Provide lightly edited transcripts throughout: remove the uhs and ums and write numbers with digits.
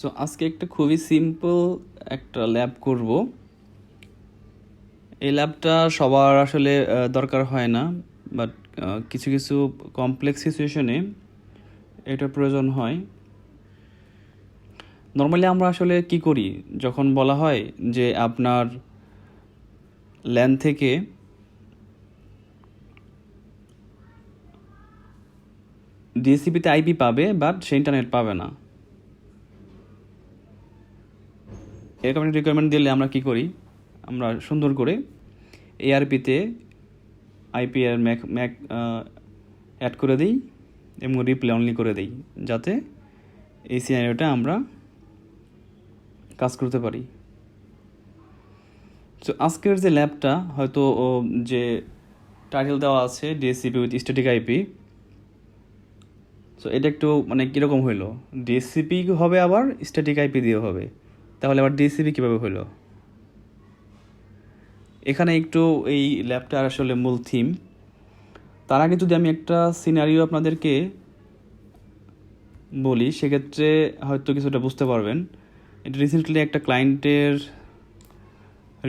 So আজকে একটা খুবই সিম্পল একটা ল্যাব করব। এই ল্যাবটা সবার আসলে দরকার হয় না, বাট কিছু কিছু কমপ্লেক্স সিচুয়েশনে এটার প্রয়োজন হয়। নর্মালি আমরা আসলে কি করি, যখন বলা হয় যে আপনার ল্যান থেকে ডিএসসিপিতে আইপি পাবে, বাট সে ইন্টারনেট পাবে না, এরকম একটা রিকোয়ারমেন্ট দিলে আমরা কি করি, আমরা সুন্দর করে এআরপিতে আইপি আর ম্যাক ম্যাক অ্যাড করে দিই এবং রিপ্লে অনলি করে দিই, যাতে এই সিনারিওটা আমরা কাজ করতে পারি। তো আজকের যে ল্যাবটা হয়তো যে টাইটেল দেওয়া আছে DSCP with static IP, so এটা একটু মানে কীরকম হইলো, ডিএসসিপি হবে আবার স্ট্যাটিক আইপি দিয়ে হবে, তাহলে আবার ডিএসসিপি কীভাবে হইলো? এখানে একটু এই ল্যাবটার আসলে মূল থিম। তার আগে যদি আমি একটা সিনারিও আপনাদেরকে বলি, সেক্ষেত্রে হয়তো কিছুটা বুঝতে পারবেন। এটা রিসেন্টলি একটা ক্লায়েন্টের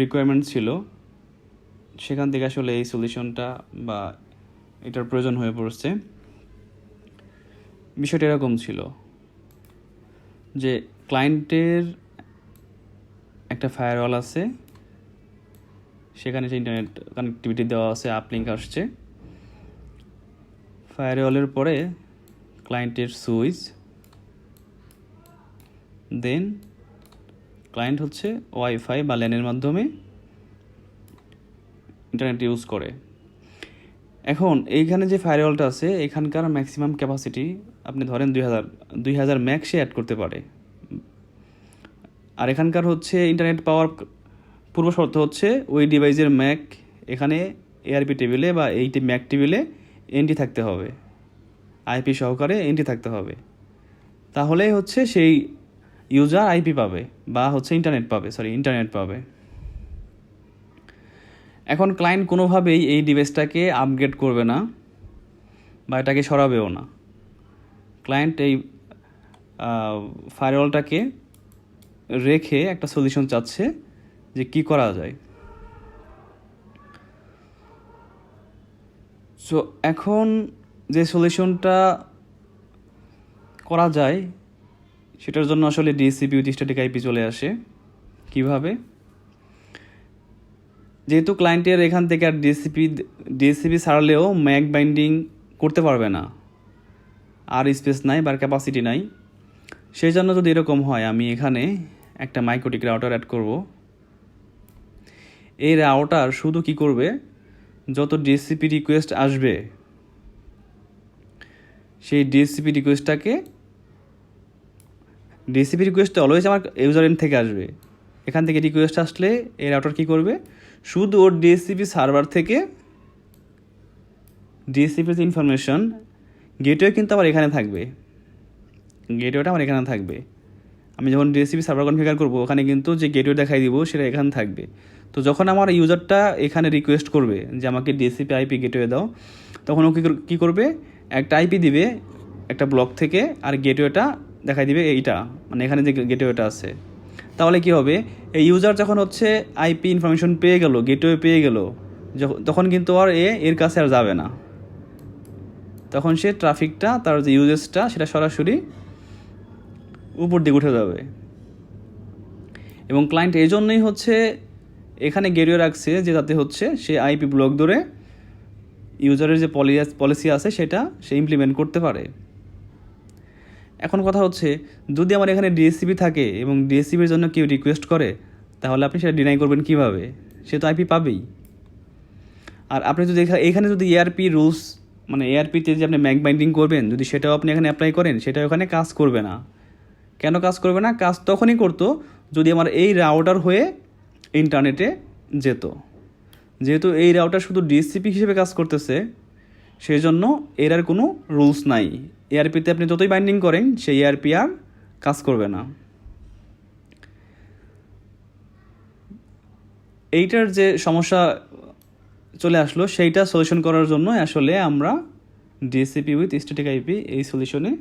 রিকোয়ারমেন্ট ছিল, সেখান থেকে আসলে এই সলিউশনটা বা এটার প্রয়োজন হয়ে পড়ছে। বিষয়টা এরকম ছিল যে ক্লায়েন্টের একটা ফায়ারওয়াল আছে, সেখানে যে ইন্টারনেট কানেক্টিভিটি দেওয়া আছে, আপলিঙ্ক আসছে। ফায়ারওয়ালের পরে ক্লায়েন্টের সুইচ, দেন ক্লায়েন্ট হচ্ছে ওয়াইফাই বা ল্যানের মাধ্যমে ইন্টারনেট ইউজ করে। এখন এইখানে যে ফায়ারওয়ালটা আছে, এখানকার ম্যাক্সিমাম ক্যাপাসিটি আপনি ধরেন 2000 ম্যাক সে অ্যাড করতে পারে। আর এখানকার হচ্ছে ইন্টারনেট পাওয়ার পূর্ব শর্ত হচ্ছে ওই ডিভাইসের ম্যাক এখানে এআরপি টেবিলে বা এই ম্যাক টেবিলে এনটি থাকতে হবে, আইপি সহকারে এনটি থাকতে হবে, তাহলেই হচ্ছে সেই ইউজার আইপি পাবে বা হচ্ছে ইন্টারনেট পাবে। এখন ক্লায়েন্ট কোনোভাবেই এই ডিভাইসটাকে আপগ্রেড করবে না বা এটাকে সরাবেও না। ক্লায়েন্ট এই ফায়ারওয়ালটাকে রেখে একটা সলিউশন চাচ্ছে যে কি করা যায়। সো এখন যে সলিউশনটা করা যায় সেটার জন্য আসলে ডিএসসিপি উইথ স্ট্যাটিক আইপি চলে আসে। কিভাবে? যেহেতু ক্লায়েন্টের এখান থেকে আর ডিএসসিপি ছাড়লেও ম্যাক বাইন্ডিং করতে পারবে না, আর স্পেস নাই বা ক্যাপাসিটি নাই, সেই জন্য যদি এরকম হয়, আমি এখানে একটা মাইক্রোটিক রাউটার অ্যাড করব। এই রাউটার শুধু কি করবে, যত ডিএসসিপি রিকোয়েস্ট আসবে সেই ডিএসসিপি রিকোয়েস্টটা অলওয়েজ আমার ইউজার এন্ড থেকে আসবে। এখান থেকে রিকোয়েস্ট আসলে এই রাউটার কী করবে, শুধু ওর ডিএসসিপি সার্ভার থেকে ডিএসসিপির যে ইনফরমেশন, গেটওয়ে কিন্তু আমার এখানে থাকবে, গেটওয়েটা আমার এখানে থাকবে। আমি যখন ডিএসসিপি সার্ভার কনফিগার করবো, ওখানে কিন্তু যে গেটওয়ে দেখাই দিব সেটা এখানে থাকবে। তো যখন আমার ইউজারটা এখানে রিকোয়েস্ট করবে যে আমাকে ডিএসসিপি আইপি গেটওয়ে দাও, তখন ও কী করবে, একটা আইপি দিবে একটা ব্লক থেকে, আর গেটওয়েটা দেখাই দিবে এইটা, মানে এখানে যে গেটওয়েটা আছে। তাহলে কি হবে, এই ইউজার যখন হচ্ছে আইপি ইনফরমেশন পেয়ে গেল, গেটওয়ে পেয়ে গেল, তখন কিন্তু আর এর কাছে আর যাবে না। তখন সে ট্রাফিকটা, তার যে ইউজেসটা, সেটা সরাসরি উপর দিকে উঠে যাবে। এবং ক্লায়েন্ট এই জন্যই হচ্ছে এখানে গেটওয়ে রাখছে, যে যাতে হচ্ছে সে আইপি ব্লক ধরে ইউজারের যে পলিসি আছে সেটা সে ইমপ্লিমেন্ট করতে পারে। এখন কথা হচ্ছে, যদি আমার এখানে ডিএসসিপি থাকে এবং ডিএসসিপির জন্য কেউ রিকোয়েস্ট করে, তাহলে আপনি সেটা ডিনাই করবেন কিভাবে? সে তো আইপি পাবেই। আর আপনি যদি এখানে যদি এআরপি রুলস, মানে এআরপিতে যে আপনি ম্যাক বাইন্ডিং করবেন, যদি সেটাও আপনি এখানে অ্যাপ্লাই করেন, সেটা ওখানে কাজ করবে না। কেন কাজ করবে না? কাজ তখনই করতো যদি আমার এই রাউটার হয়ে ইন্টারনেটে যেত। যেহেতু এই রাউটার শুধু ডিএসসিপি হিসেবে কাজ করতেছে, সেই জন্য এর আর কোনো রুলস নাই। এআরপিতে আপনি যতই বাইন্ডিং করেন, সেই এআরপি আর কাজ করবে না। এইটার যে সমস্যা চলে আসলো, সেইটা সলিউশন করার জন্য আসলে আমরা ডিএসসিপি উইথ স্ট্যাটিক আইপি এই সলিউশনে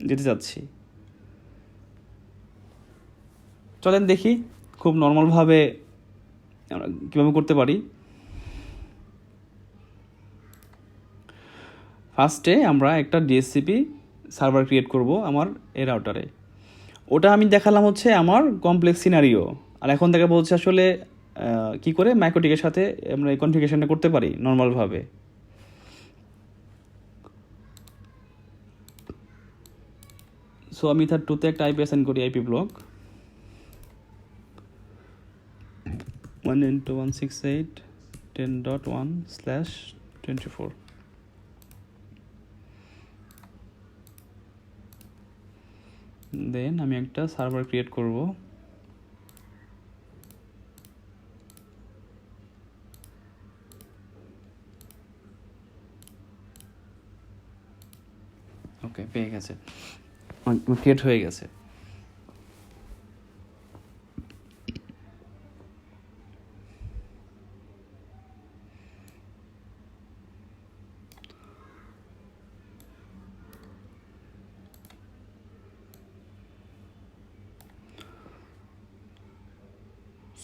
যেতে চাচ্ছি। চলেন দেখি খুব নর্মালভাবে আমরা কীভাবে করতে পারি। ফার্স্টে আমরা একটা ডিএসসিপি সার্ভার ক্রিয়েট করব আমার এই রাউটারে। ওটা আমি দেখালাম হচ্ছে আমার কমপ্লেক্স সিনারিও, আর এখন দেখাবো হচ্ছে আসলে কী করে মাইক্রোটিকের সাথে আমরা এই কনফিগারেশনটা করতে পারি নর্মালভাবে। সো আমি তার 2-তে একটা আইপি অ্যাসাইন করি, আইপি ব্লক 192.168.10.1/24। দেন আমি একটা সার্ভার ক্রিয়েট করব। ওকে, পেয়ে গেছে, ক্রিয়েট হয়ে গেছে।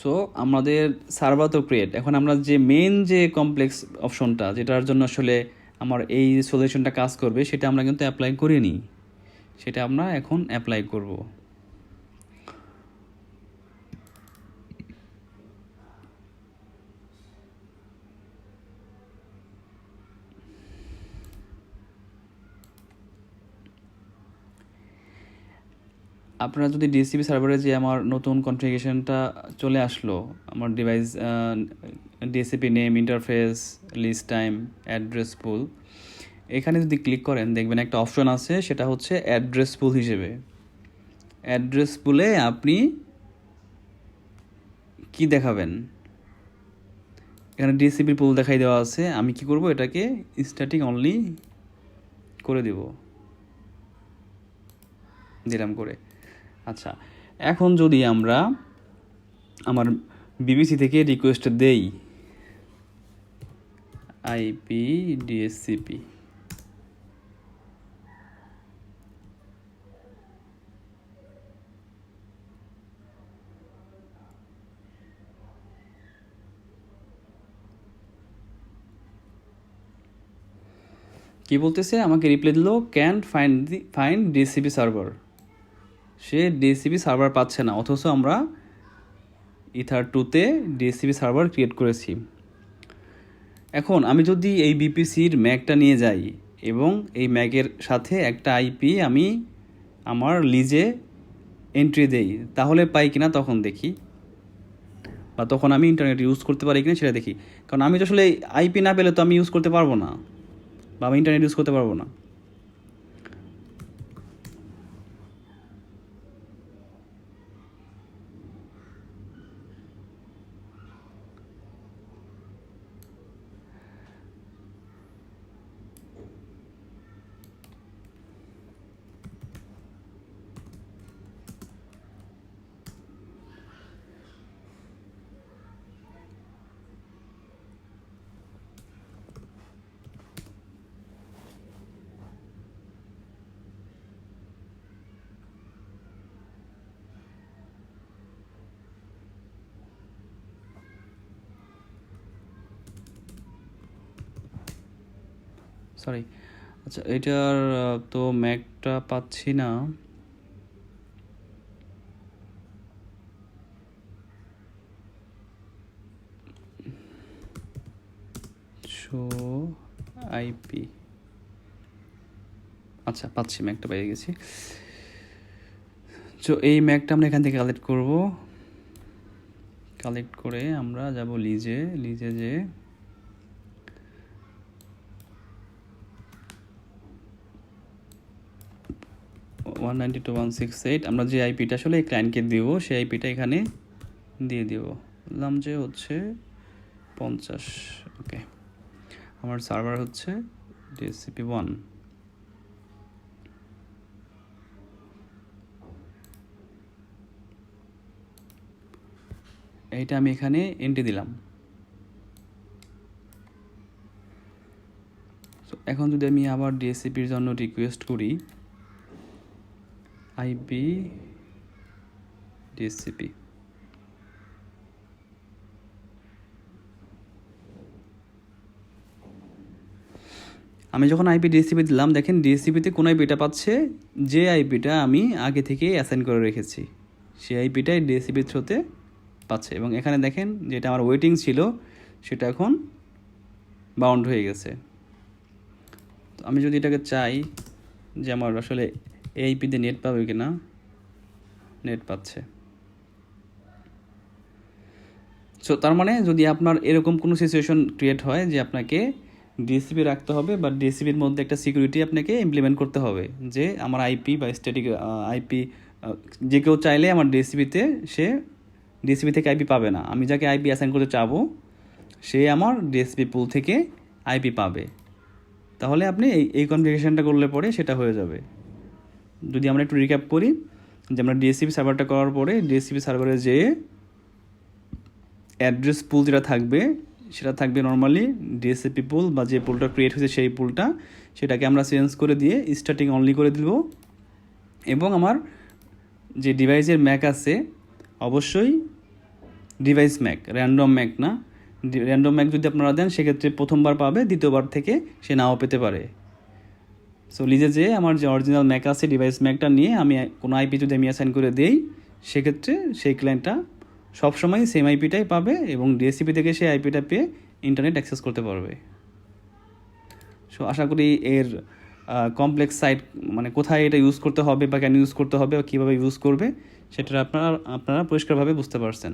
সো আমাদের সার্ভার তো ক্রিয়েট, এখন আমরা যে মেন যে কমপ্লেক্স অপশনটা যেটার জন্য আসলে আমার এই সলিউশনটা কাজ করবে সেটা আমরা কিন্তু অ্যাপ্লাই করিনি, সেটা আমরা এখন অ্যাপ্লাই করব। আপনারা যদি ডিএসসিপি সার্ভারে যে আমার নতুন কনফিগারেশনটা চলে আসলো, আমার device DHCP name, interface, list time, address pool, এখানে যদি ক্লিক করেন দেখবেন একটা অপশন আছে, সেটা হচ্ছে অ্যাড্রেস পুল হিসেবে। অ্যাড্রেস পুলে আপনি কি দেখাবেন, এখানে ডিএসসিপির পুল দেখাই দেওয়া আছে। আমি কি করব, এটাকে স্ট্যাটিক অনলি করে দিব, দিলাম করে। আচ্ছা, এখন যদি আমরা আমার বিবিসি থেকে রিকোয়েস্ট দেই আইপি ডিএসসিপি, কি বলতেছে, আমাকে রিপ্লাই দিল can find DSCP server. Say DSCP server পাচ্ছে না, অথচ আমরা ইথার 2-তে ডিএসসিপি সার্ভার ক্রিয়েট করেছি। এখন আমি যদি এই বিপিসির ম্যাকটা নিয়ে যাই এবং এই ম্যাকের সাথে একটা আইপি আমি আমার লিজে এন্ট্রি দেই, তাহলে পাই কিনা তখন দেখি, বা তখন আমি ইন্টারনেট ইউজ করতে পারি কিনা সেটা দেখি। কারণ আমি তো আসলে আইপি না পেলে তো আমি ইউজ করতে পারবো না, বা আমি ইন্টারনেট ইউজ করতে পারবো না। সরি, আচ্ছা এটার তো ম্যাকটা পাচ্ছি না। শো আইপি, আচ্ছা পাচ্ছি, ম্যাকটা পেয়ে গেছি। তো এই ম্যাকটা আমরা এখান থেকে কালেক্ট করব, কালেক্ট করে আমরা যাব লিজে যে 192.168 আমরা যে আইপিটা আসলে এই ক্লায়েন্টকে দিব, সেই আইপিটা এখানে দিয়ে দিব, বললাম যে হচ্ছে 50। ওকে, আমার সার্ভার হচ্ছে ডিএসসিপি 1। এইটা আমি এখানে এন্ট্রি দিলাম। এখন যদি আমি আবার ডিএসসিপির জন্য রিকোয়েস্ট করি আইপি DHCP। আমি যখন আইপি DHCP দিলাম, দেখেন DHCPতে কোন আইপিটা পাচ্ছে, যে আইপিটা আমি আগে থেকে অ্যাসাইন করে রেখেছি সেই আইপিটাই DHCP থ্রুতে পাচ্ছে। এবং এখানে দেখেন যেটা আমার ওয়েটিং ছিল সেটা এখন বাউন্ড হয়ে গেছে। তো আমি যদি এটাকে চাই যে আমার আসলে এই আইপিতে নেট পাবে কিনা, নেট পাচ্ছে। সো তার মানে যদি আপনার এরকম কোনো সিচুয়েশন ক্রিয়েট হয় যে আপনাকে DHCP রাখতে হবে বা DHCPর মধ্যে একটা সিকিউরিটি আপনাকে ইমপ্লিমেন্ট করতে হবে, যে আমার আইপি বা স্ট্যাটিক আইপি যে কেউ চাইলে আমার DHCPতে সে DHCP থেকে আইপি পাবে না। আমি যাকে আইপি অ্যাসাইন করতে চাবো সে আমার DHCP পুল থেকে আইপি পাবে। তাহলে আপনি এই কনফিগারেশনটা করলে পরে সেটা হয়ে যাবে। যদি আমরা একটু রিক্যাপ করি, যে আমরা DHCP সার্ভারটা করার পরে DHCP সার্ভারে যে অ্যাড্রেস পুল যেটা থাকবে সেটা থাকবে নর্মালি DHCP পুল, বা যে পুলটা ক্রিয়েট হয়েছে সেই পুলটা, সেটাকে আমরা চেঞ্জ করে দিয়ে স্টার্টিং অনলি করে দিব। এবং আমার যে ডিভাইসের ম্যাক আছে অবশ্যই ডিভাইস ম্যাক, র্যান্ডম ম্যাক না। র্যান্ডম ম্যাক যদি আপনারা দেন সেক্ষেত্রে প্রথমবার পাবে, দ্বিতীয়বার থেকে সে নাও পেতে পারে। সো লিজে যে আমার যে অরিজিনাল ম্যাক আছে ডিভাইস ম্যাকটা নিয়ে আমি কোনো আইপি যদি আমি অ্যাসাইন করে দেই, সেক্ষেত্রে সেই ক্লায়েন্টটা সবসময় সেম আইপিটাই পাবে এবং DHCP থেকে সেই আইপিটা পেয়ে ইন্টারনেট অ্যাক্সেস করতে পারবে। সো আশা করি এর কমপ্লেক্স সাইট মানে কোথায় এটা ইউজ করতে হবে বা কেন ইউজ করতে হবে বা কীভাবে ইউজ করবে সেটা আপনারা পরিষ্কারভাবে বুঝতে পারছেন।